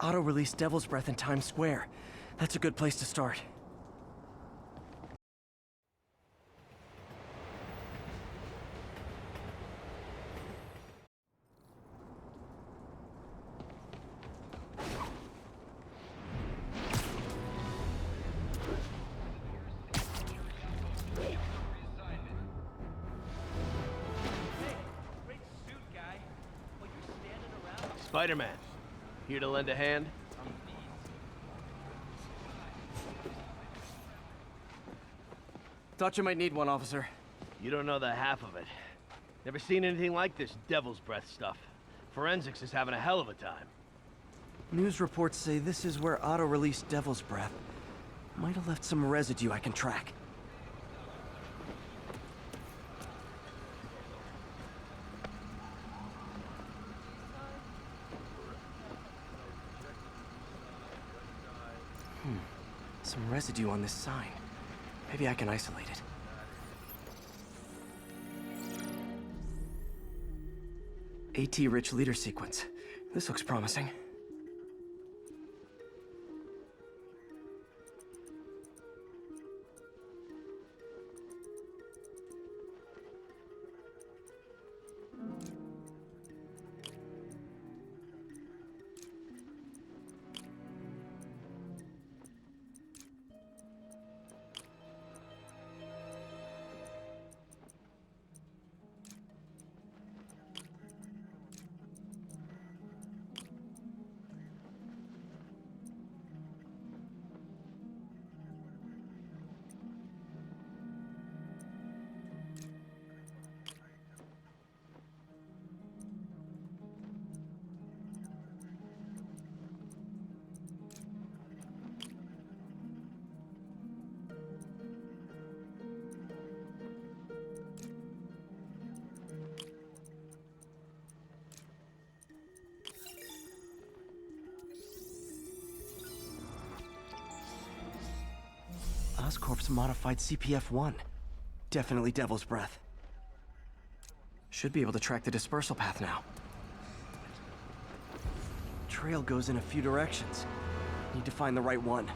Auto-release Devil's Breath in Times Square. That's a good place to start. Spiderman, here to lend a hand? Thought you might need one, officer. You don't know the half of it. Never seen anything like this Devil's Breath stuff. Forensics is having a hell of a time. News reports say this is where auto-release Devil's Breath might have left some residue I can track. Some residue on this sign. Maybe I can isolate it. AT-rich leader sequence. This looks promising. Oscorp's modified CPF-1. Definitely Devil's Breath. Should be able to track the dispersal path now. Trail goes in a few directions. Need to find the right one.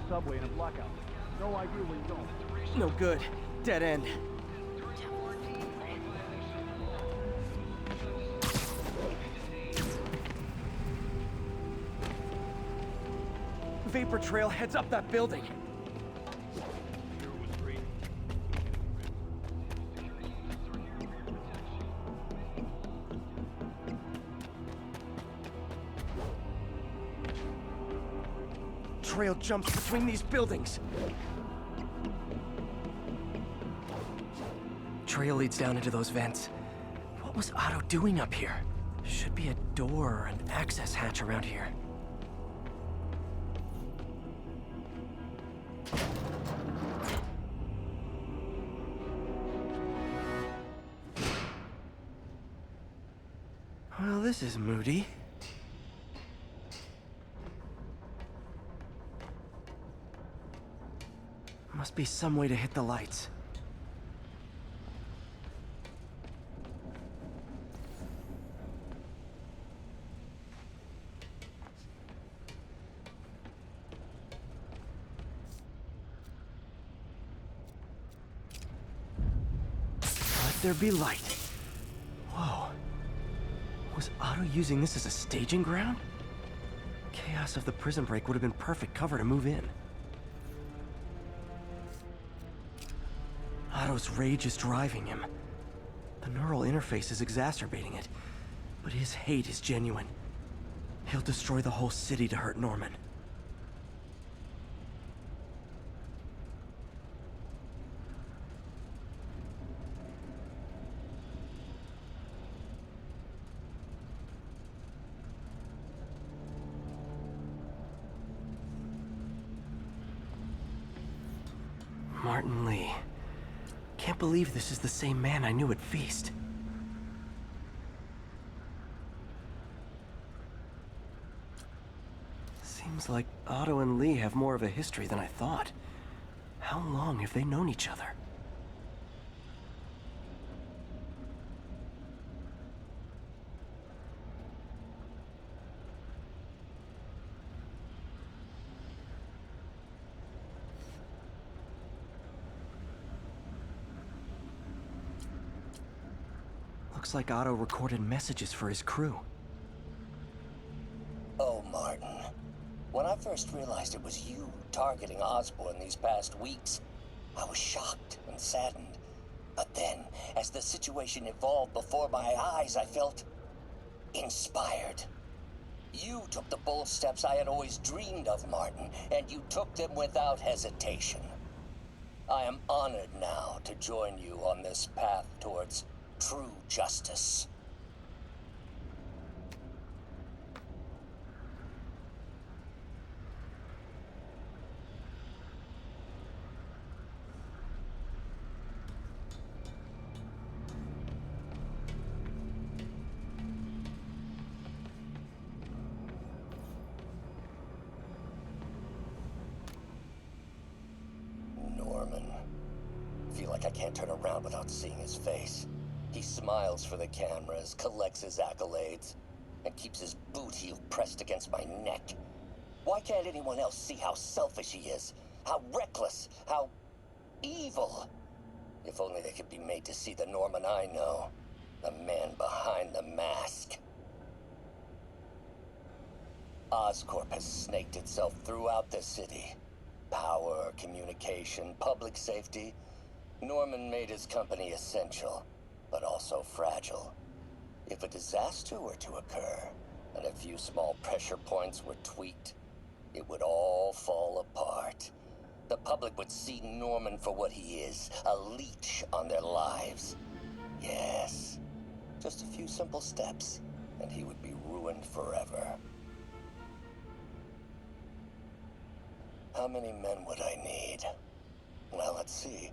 Subway in a blackout. No idea where you're going. No good. Dead end. Vapor trail heads up that building. Trail jumps between these buildings. Trail leads down into those vents. What was Otto doing up here? Should be a door or an access hatch around here. Well, this is moody. Must be some way to hit the lights. Let there be light. Whoa. Was Otto using this as a staging ground? Chaos of the prison break would have been perfect cover to move in. Otto's rage is driving him. The neural interface is exacerbating it, but his hate is genuine. He'll destroy the whole city to hurt Norman. Martin Lee. Can't believe this is the same man I knew at Feast. Seems like Otto and Lee have more of a history than I thought. How long have they known each other? Looks like Otto recorded messages for his crew. Oh, Martin. When I first realized it was you targeting Osborn these past weeks, I was shocked and saddened. But then, as the situation evolved before my eyes, I felt inspired. You took the bold steps I had always dreamed of, Martin, and you took them without hesitation. I am honored now to join you on this path towards true justice. Norman. Feel like I can't turn around without seeing his face. He smiles for the cameras, collects his accolades, and keeps his boot heel pressed against my neck. Why can't anyone else see how selfish he is? How reckless, how evil? If only they could be made to see the Norman I know. The man behind the mask. Oscorp has snaked itself throughout the city. Power, communication, public safety. Norman made his company essential, but also fragile. If a disaster were to occur, and a few small pressure points were tweaked, it would all fall apart. The public would see Norman for what he is, a leech on their lives. Yes, just a few simple steps, and he would be ruined forever. How many men would I need? Well, let's see.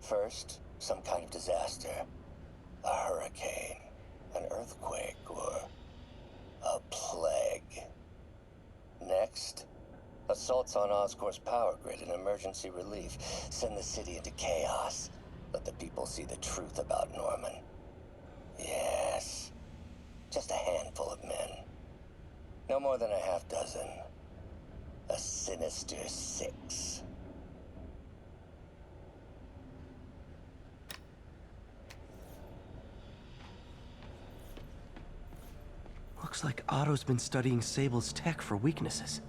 First, some kind of disaster. A hurricane, an earthquake, or a plague. Next, assaults on Oscorp's power grid and emergency relief. Send the city into chaos. Let the people see the truth about Norman. Yes, just a handful of men. No more than a half dozen. A sinister 6. Looks like Otto's been studying Sable's tech for weaknesses.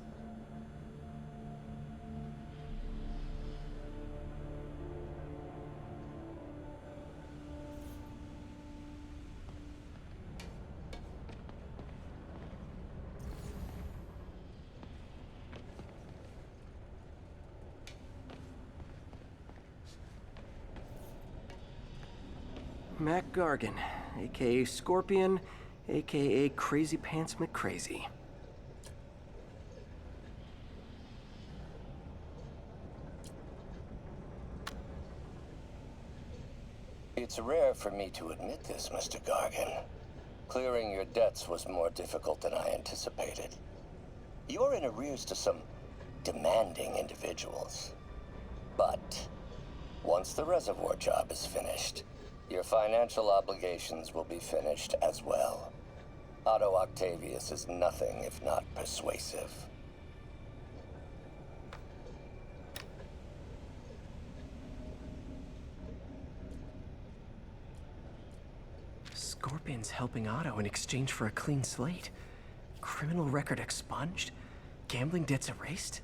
Mac Gargan, aka Scorpion, aka Crazy Pants McCrazy. It's rare for me to admit this, Mr. Gargan. Clearing your debts was more difficult than I anticipated. You're in arrears to some demanding individuals. But once the reservoir job is finished, your financial obligations will be finished as well. Otto Octavius is nothing if not persuasive. Scorpion's helping Otto in exchange for a clean slate. Criminal record expunged? Gambling debts erased?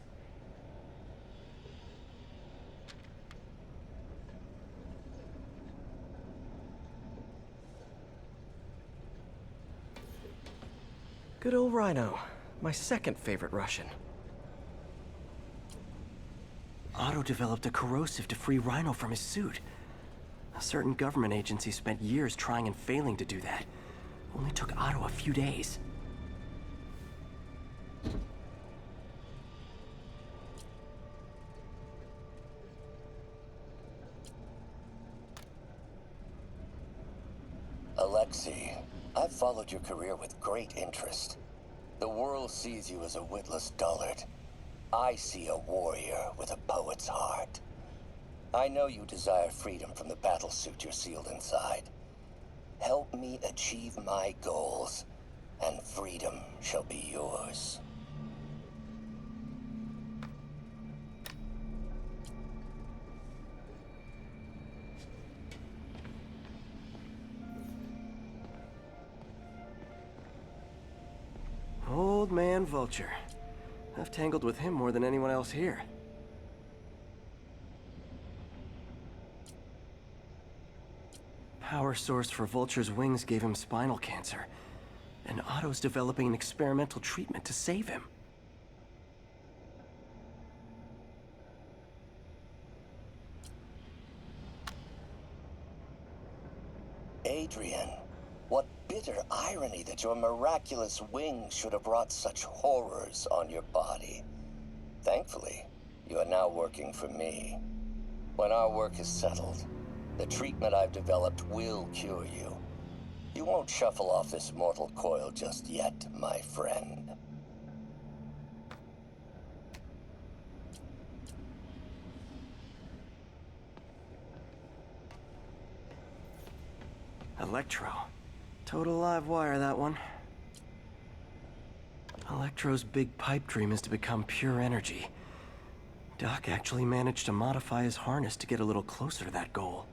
Good old Rhino, my second favorite Russian. Otto developed a corrosive to free Rhino from his suit. A certain government agency spent years trying and failing to do that. Only took Otto a few days. Alexei, I've followed your career with great interest. The world sees you as a witless dullard. I see a warrior with a poet's heart. I know you desire freedom from the battlesuit you're sealed inside. Help me achieve my goals, and freedom shall be yours. Old man Vulture. I've tangled with him more than anyone else here. Power source for Vulture's wings gave him spinal cancer, and Otto's developing an experimental treatment to save him. Adrian, what bitter irony that your miraculous wings should have brought such horrors on your body. Thankfully, you are now working for me. When our work is settled, the treatment I've developed will cure you. You won't shuffle off this mortal coil just yet, my friend. Electro. Total live wire, that one. Electro's big pipe dream is to become pure energy. Doc actually managed to modify his harness to get a little closer to that goal.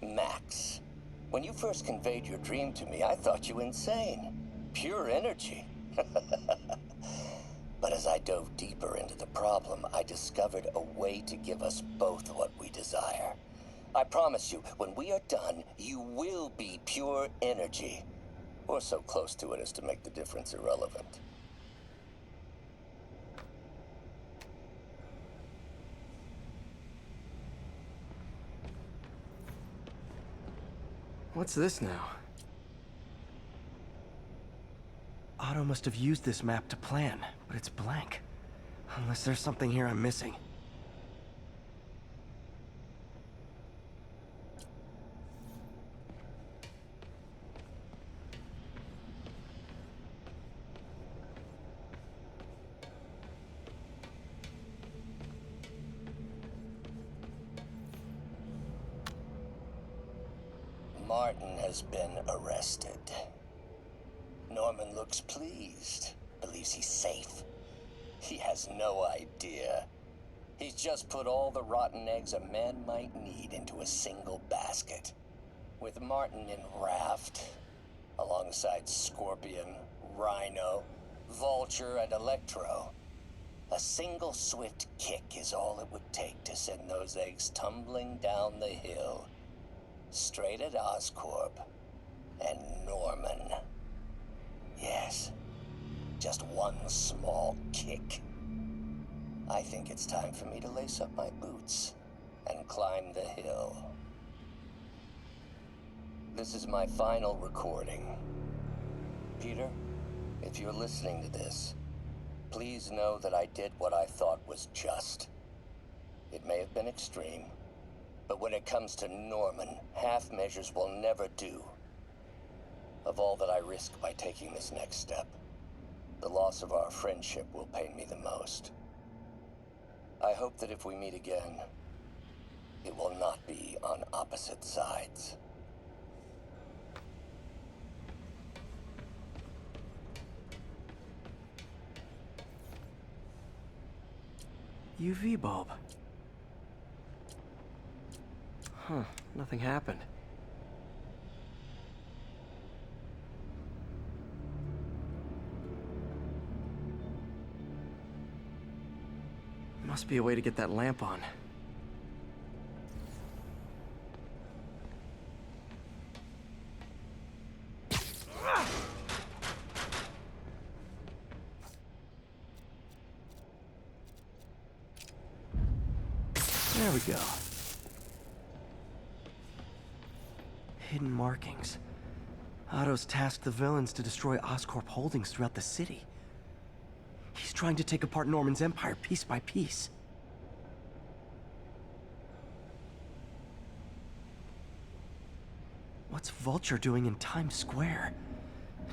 Max, when you first conveyed your dream to me, I thought you insane. Pure energy. But as I dove deeper into the problem, I discovered a way to give us both what we desire. I promise you, when we are done, you will be pure energy. Or so close to it as to make the difference irrelevant. What's this now? Otto must have used this map to plan, but it's blank. Unless there's something here I'm missing. Martin has been arrested. Norman looks pleased, believes he's safe. He has no idea. He's just put all the rotten eggs a man might need into a single basket. With Martin in raft, alongside Scorpion, Rhino, Vulture, and Electro, a single swift kick is all it would take to send those eggs tumbling down the hill. Straight at Oscorp and Norman. Yes, just one small kick. I think it's time for me to lace up my boots and climb the hill. This is my final recording. Peter, if you're listening to this, please know that I did what I thought was just. It may have been extreme, but when it comes to Norman, half measures will never do. Of all that I risk by taking this next step, the loss of our friendship will pain me the most. I hope that if we meet again, it will not be on opposite sides. UV bulb. Huh, nothing happened. Must be a way to get that lamp on. There we go. Hidden markings. Otto's tasked the villains to destroy Oscorp holdings throughout the city. He's trying to take apart Norman's empire piece by piece. What's Vulture doing in Times Square?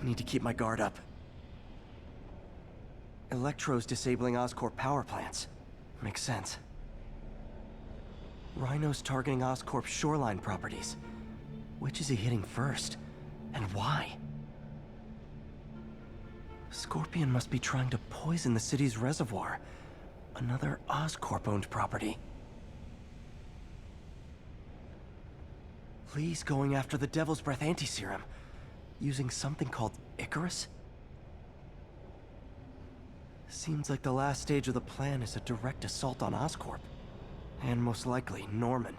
I need to keep my guard up. Electro's disabling Oscorp power plants. Makes sense. Rhino's targeting Oscorp's shoreline properties. Which is he hitting first? And why? Scorpion must be trying to poison the city's reservoir. Another Oscorp-owned property. Lee's going after the Devil's Breath anti-serum, using something called Icarus? Seems like the last stage of the plan is a direct assault on Oscorp. And most likely, Norman.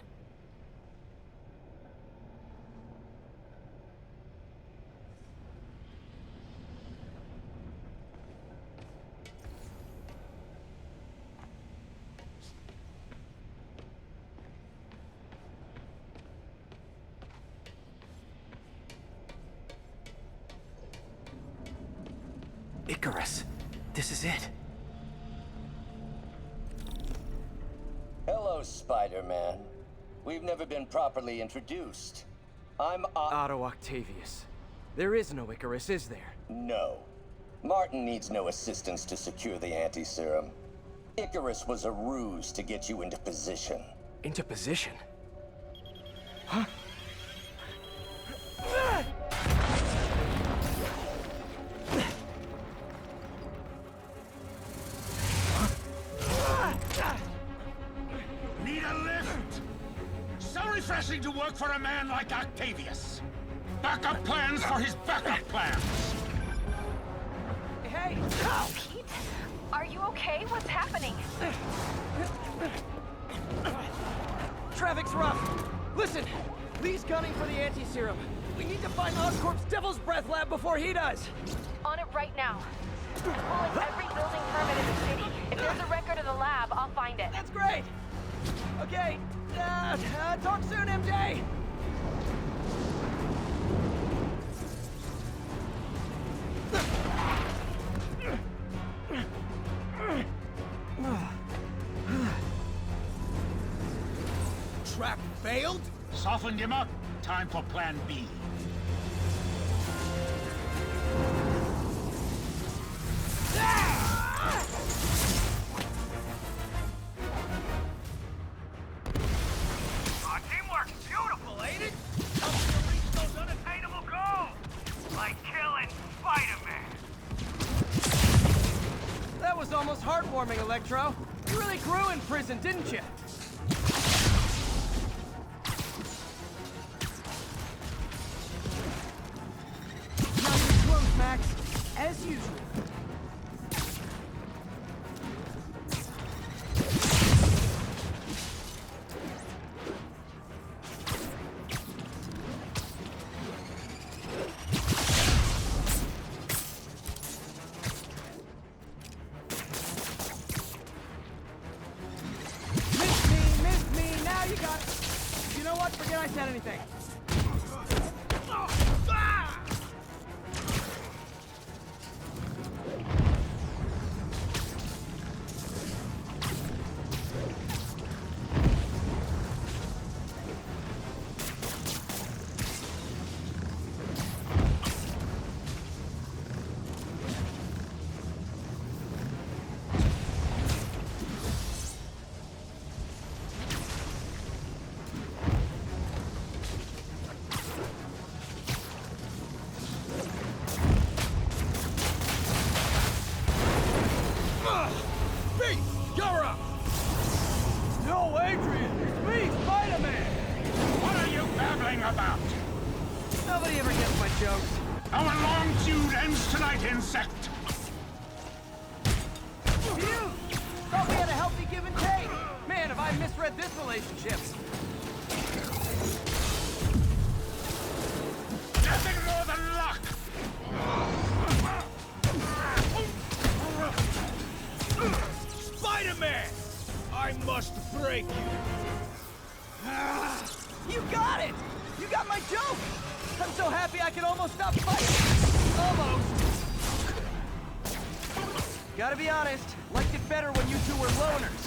Icarus. This is it. Hello, Spider-Man. We've never been properly introduced. I'm Otto Octavius. There is no Icarus, is there? No. Martin needs no assistance to secure the anti-serum. Icarus was a ruse to get you into position. Into position? Huh? Need a lift? So refreshing to work for a man like Octavius. Backup plans for his backup plans. Hey! Pete? Are you okay? What's happening? Traffic's rough. Listen, Lee's gunning for the anti-serum. We need to find Oscorp's Devil's Breath lab before he does. On it right now. Pulling every building permit in the city. If there's a record of the lab, I'll find it. That's great. Okay, talk soon, MJ. Trap failed? Softened him up. Time for plan B. Our teamwork's beautiful, ain't it? Helps you reach those unattainable goals. Like killing Spiderman. That was almost heartwarming, Electro. You really grew in prison, didn't you? Now you're close, Max. As usual. Missed me, now you got it. You know what? Forget I said anything. You're up! No, Adrian! It's me, Spiderman! What are you babbling about? Nobody ever gets my jokes. Our long feud ends tonight, insect. You! Thought we had a healthy give and take. Man, have I misread this relationship. Nothing more than luck. Spider-Man! I must break you. You got it! You got my joke! I'm so happy I can almost almost stopped fighting! Almost! Gotta be honest, liked it better when you two were loners.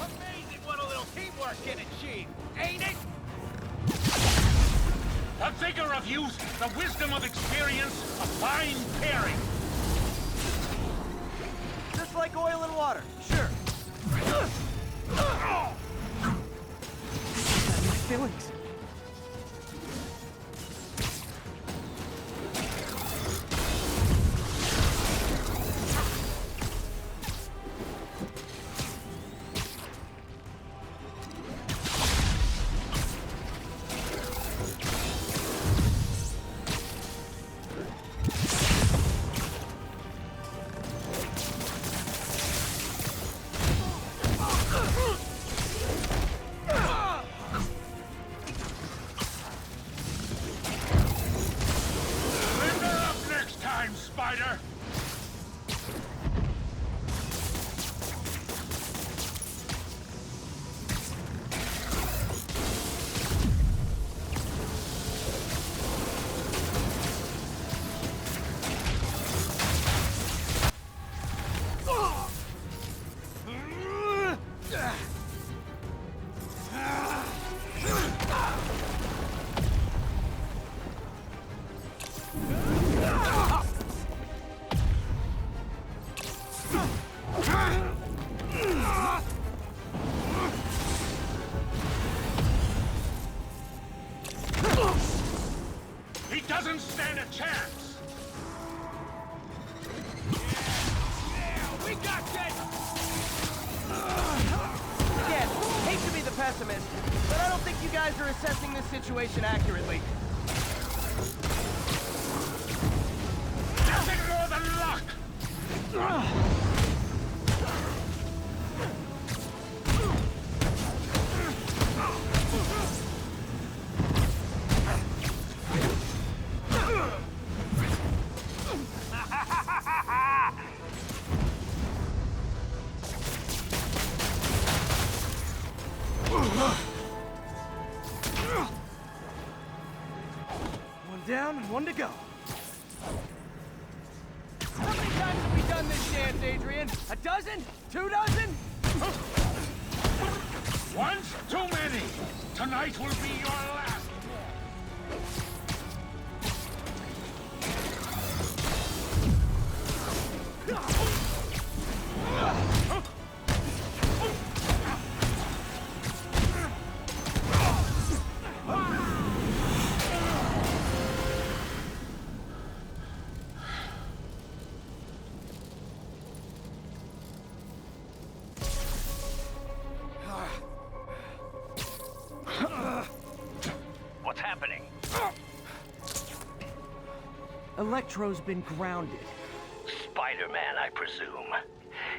Amazing what a little teamwork can achieve, ain't it? The vigor of youth, the wisdom of experience, a fine pairing. Just like oil and water, sure. My feelings. Spider! He doesn't stand a chance! Yeah, we got this! Again, hate to be the pessimist, but I don't think you guys are assessing this situation accurately. Nothing more than luck! One down, one to go. How many times have we done this dance, Adrian? A dozen? 2 dozen? Once too many! Tonight will be your last What's happening? Electro's been grounded. Spider-Man, I presume.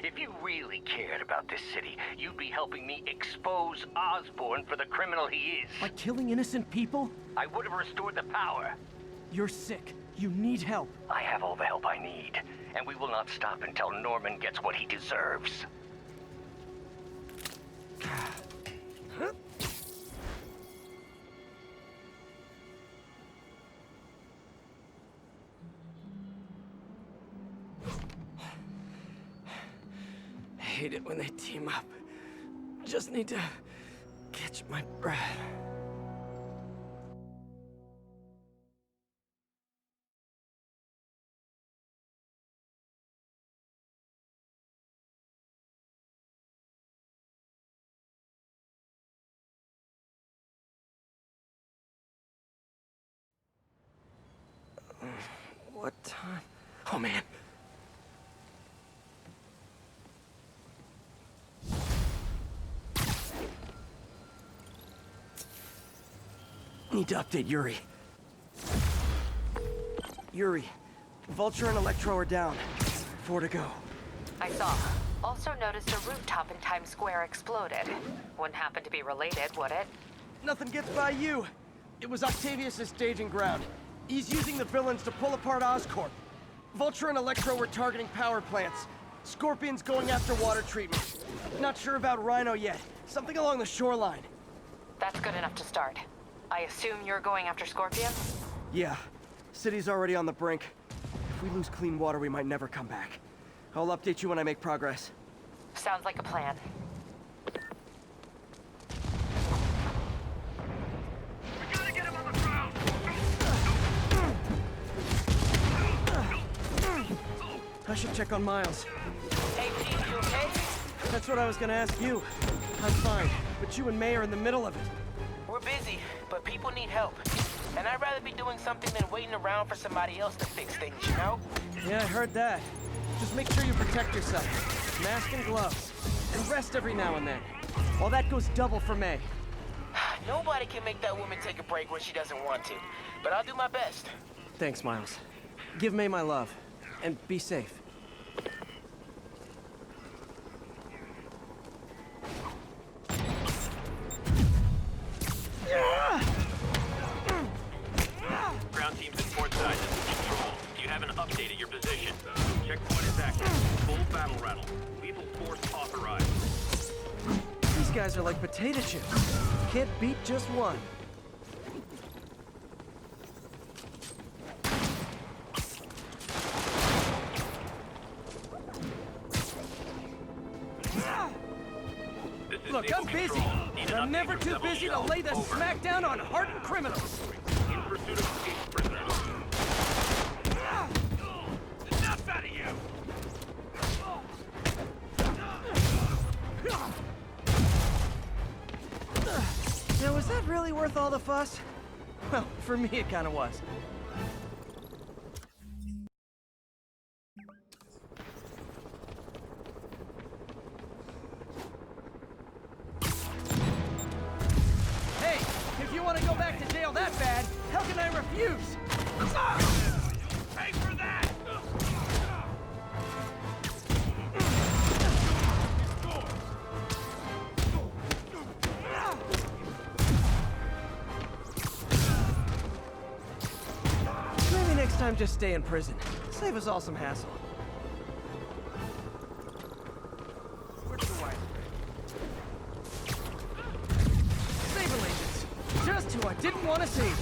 If you really cared about this city, you'd be helping me expose Osborn for the criminal he is. By killing innocent people? I would have restored the power. You're sick. You need help. I have all the help I need, and we will not stop until Norman gets what he deserves. I hate it when they team up. Just need to catch my breath. What time? Oh, man. Need to update Yuri. Yuri, Vulture and Electro are down. 4 to go. I saw. Also noticed a rooftop in Times Square exploded. Wouldn't happen to be related, would it? Nothing gets by you. It was Octavius' staging ground. He's using the villains to pull apart Oscorp. Vulture and Electro were targeting power plants. Scorpion's going after water treatment. Not sure about Rhino yet. Something along the shoreline. That's good enough to start. I assume you're going after Scorpion? Yeah. City's already on the brink. If we lose clean water, we might never come back. I'll update you when I make progress. Sounds like a plan. We gotta get him on the ground! I should check on Miles. Hey, Pete, you okay? That's what I was gonna ask you. I'm fine, but you and May are in the middle of it. We're busy, but people need help. And I'd rather be doing something than waiting around for somebody else to fix things, you know? Yeah, I heard that. Just make sure you protect yourself. Mask and gloves. And rest every now and then. All that goes double for May. Nobody can make that woman take a break when she doesn't want to. But I'll do my best. Thanks, Miles. Give May my love. And be safe. Ground teams in port side, this is Control. You have an update at your position. Checkpoint is active. Full battle rattle. Lethal force authorized. These guys are like potato chips. Can't beat just one. Look, I'm busy. But I'm never too busy to lay the smackdown on hardened criminals. In pursuit of escaped prisoners. Enough out of you! Now, was that really worth all the fuss? Well, for me, it kind of was. Hey, if you want to go back to jail that bad, how can I refuse? Pay for that! Maybe next time just stay in prison. Save us all some hassle. Where's the wire? Sable agents! Just who I didn't want to see!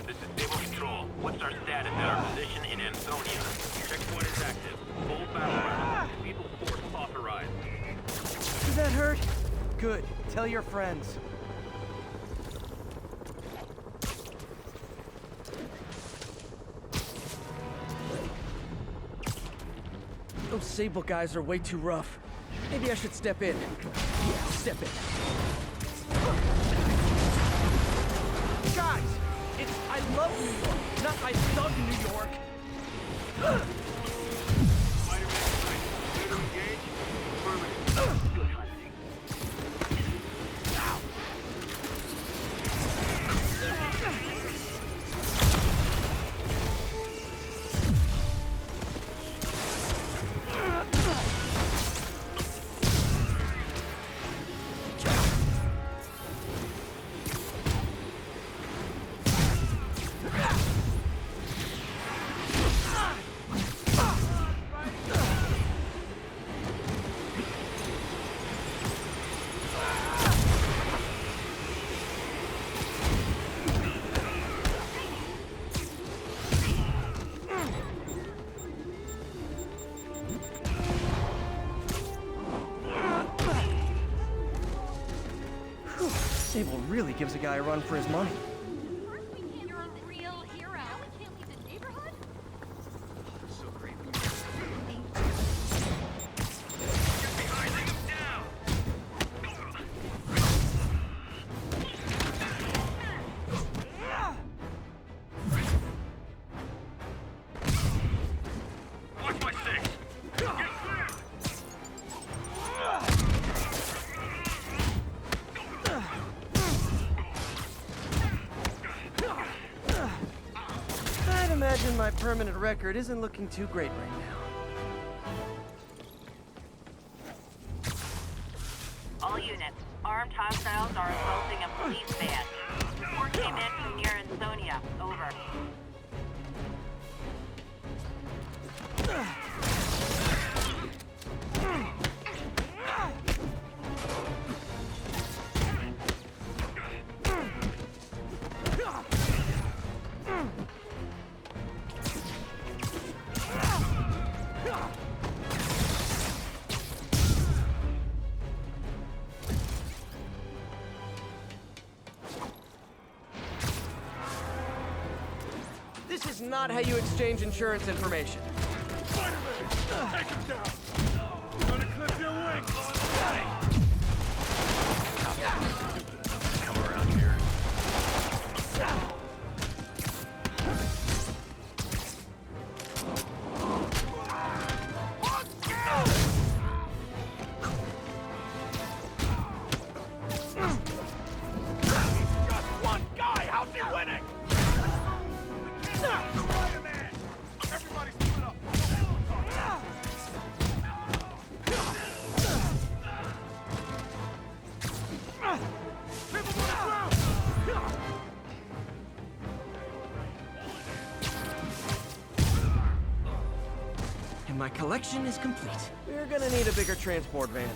This is Stable Control. What's our status at our position in Ansonia? Checkpoint is active. Full battle rattle. Lethal force authorized. Does that hurt? Good. Tell your friends. Those Sable guys are way too rough. Maybe I should step in. Yeah, I'll step in. Guys! It's I love New York, not I thug New York. Spiderman site. Clear to engage. Affirmative. Good hunting. Sable really gives a guy a run for his money. You're a real hero. We can't leave the neighborhood? Watch my six! Get clear! I'd imagine my permanent record isn't looking too great right now. All units, our Armed hostiles are assaulting a police van. Report came in from near Ansonia. Over. This is not how you exchange insurance information. Spiderman! Take him down! I'm gonna clip your wings! Come around here. Just one guy! How's he winning? Spider-Man! Everybody split up! People on the ground! And my collection is complete. We're gonna need a bigger transport van.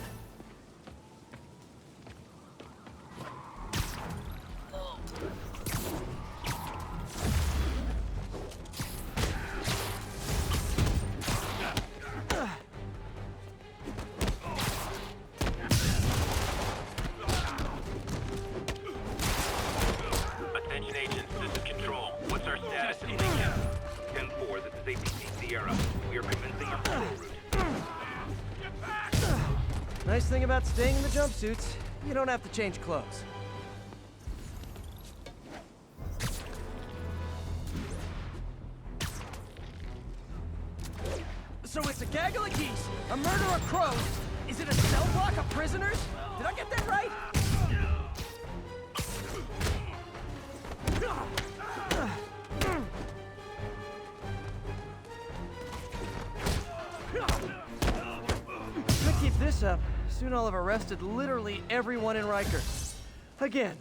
Attention agents, this is Control. What's our status in Lincoln? 10-4, this is APC Sierra. We are commencing our patrol route. Nice thing about staying in the jumpsuits, you don't have to change clothes. So it's a gaggle of geese, a murder of crows. Is it a cell block of prisoners? Did I get that right? If I keep this up, soon I'll have arrested literally everyone in Rikers. Again.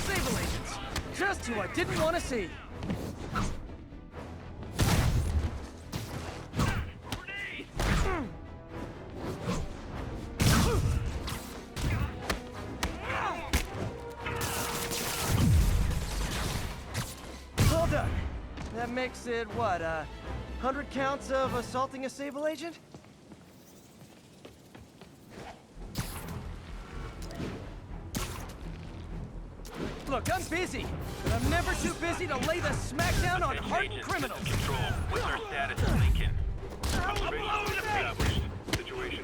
Sable agents! Just who I didn't want to see. Well done. That makes it, what, 100 counts of assaulting a Sable agent? Look, I'm busy, but I'm never too busy to lay the smackdown on Attention hardened agents, criminals. this is Control. What's our status in Lincoln? Observation established. Situation.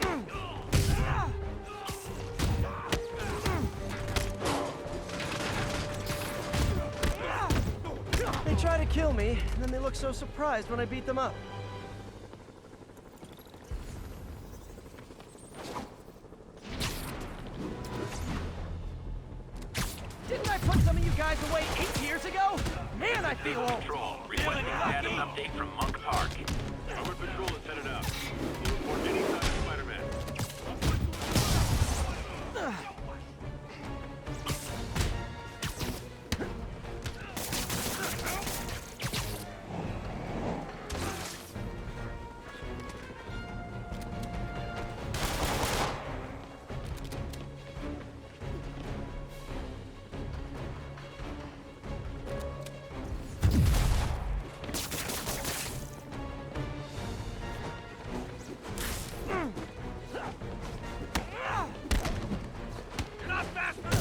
They try to kill me, and then they look so surprised when I beat them up. Didn't I put some of you guys away 8 years ago? Man, I feel old. Control. Requesting status update from Monk Park. Armored patrol is headed out. We'll report any sign of Spider-Man.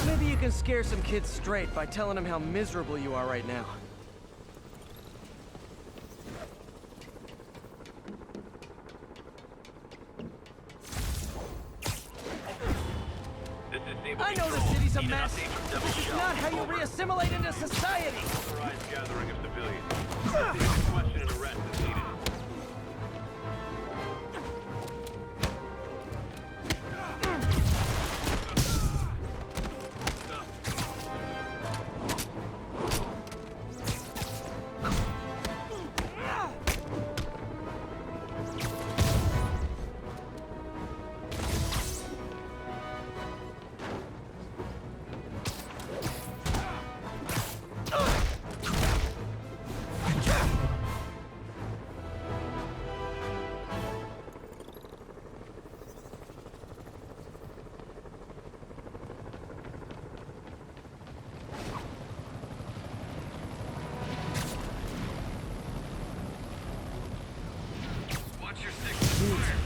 Maybe you can scare some kids straight by telling them how miserable you are right now. This is Sable I know the Control. city's a Need an mess, update from but Double this is Shell. not how you Over. re-assimilate into society! Authorized gathering of civilians. Investigate question and arrest is needed.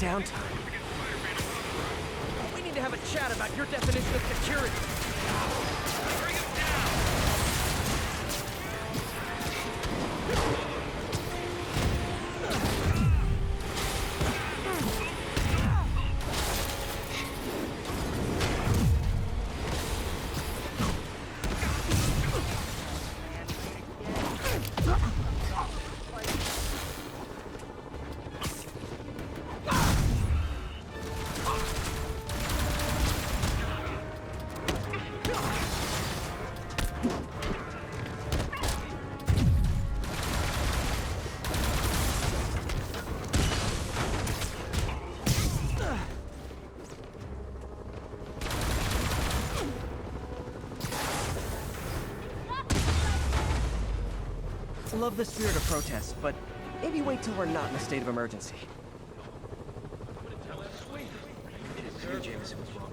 downtime. We need to have a chat about your definition of security. Love the spirit of protest, but maybe wait till we're not in a state of emergency. Jameson was wrong.